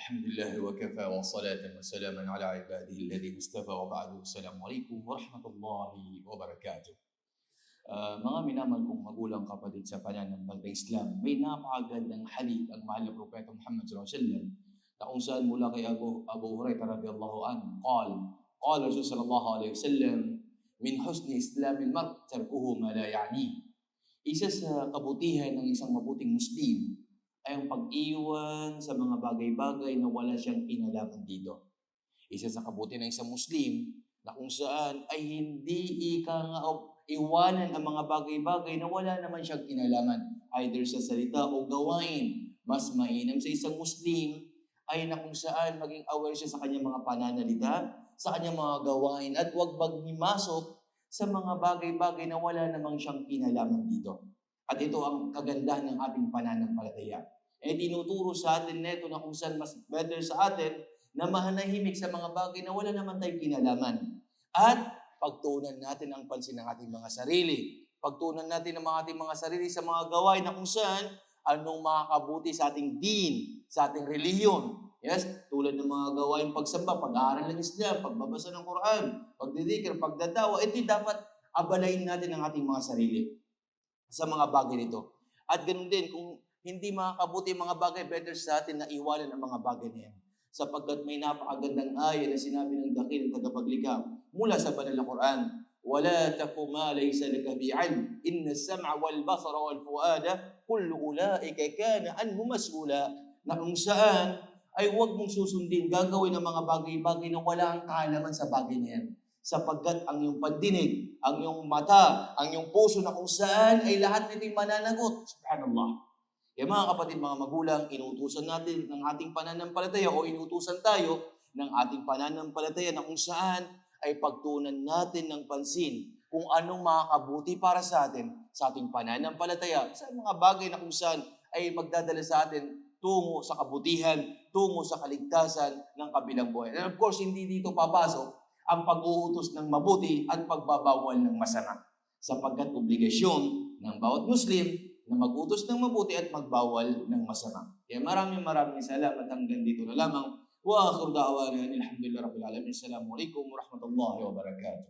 الحمد لله وكفى وصلاة وسلاما على عباده الذين اصطفى وبعد السلام عليكم ورحمة الله وبركاته. Mga minamahal kong magulang kapatid sa pananampalatayang Islam, may napakagandang hadith ang mahal na Propeta Muhammad sallallahu alaihi wasallam na kung saan mula kay Abu Hurairah radhiyallahu anhu, qala Rasul sallallahu alaihi wasallam, min husni islamil mar tarkuhu ma la ya'ni. Isa sa kabutihan ng isang mabuting Muslim ay ang pag-iwan sa mga bagay-bagay na wala siyang kinalaman dito. Isa sa kabutihan ng isang Muslim na kung saan ay hindi iwanan ang mga bagay-bagay na wala naman siyang kinalaman, either sa salita o gawain. Mas mainam sa isang Muslim ay na kung saan maging aware siya sa kanyang mga pananalita, sa kanyang mga gawain, at huwag maghimasok sa mga bagay-bagay na wala namang siyang kinalaman dito. At ito ang kagandahan ng ating pananampalataya. Tinuturo sa atin neto na kung saan mas better sa atin na mahanahimik sa mga bagay na wala naman tayong kinalaman. At pagtuunan natin ang pansin ng ating mga sarili. Pagtuunan natin ang ating mga sarili sa mga gawain na kung saan anong makakabuti sa ating din, sa ating relihiyon. Yes, tulad ng mga gawain pagsamba, pag-aaral ng Islam, pagbabasa ng Quran, pagdidikir, pagdadawa, ito dapat abalayin natin ang ating mga sarili sa mga bagay nito. At ganoon din, kung hindi makakabuti mga bagay, better sa atin na iwanan ang mga bagay na yan. Sapagkat may napakagandang aya na sinabi ng dakil ng tagapaglikha mula sa banal na Quran. وَلَا تَقُ مَا لَيْسَ لَكَ بِعِلْمٍ إِنَّ السَّمْعَ وَالْبَصَرَ وَالْفُؤَادَ كُلُّ أُولَٰئِكَ كَانَ عَنْهُ مَسْئُولًا. Na kung saan ay huwag mong susundin, gagawin ang mga bagay-bagay na wala ang kaalaman sa bagay na yan. Sapagkat ang iyong pandinig, ang iyong mata, ang iyong puso na kung saan ay lahat nito'y mananagot. Subhanallah. Kaya mga kapatid, mga magulang, inuutusan natin ng ating pananampalataya o inuutusan tayo ng ating pananampalataya na kung saan ay pagtuunan natin ng pansin kung anong makakabuti para sa atin sa ating pananampalataya sa mga bagay na kung saan ay magdadala sa atin tungo sa kabutihan, tungo sa kaligtasan ng kabilang buhay. And of course, hindi dito papasok ang pag-uutos ng mabuti at pagbabawal ng masama. Sapagkat obligasyon ng bawat Muslim na mag-utos ng mabuti at magbawal ng masama. Kaya maraming salamat, hanggang dito na lamang. Wa akhiru da'wana alhamdulillahi rabbil alamin. Assalamu alaikum warahmatullahi wabarakatuh.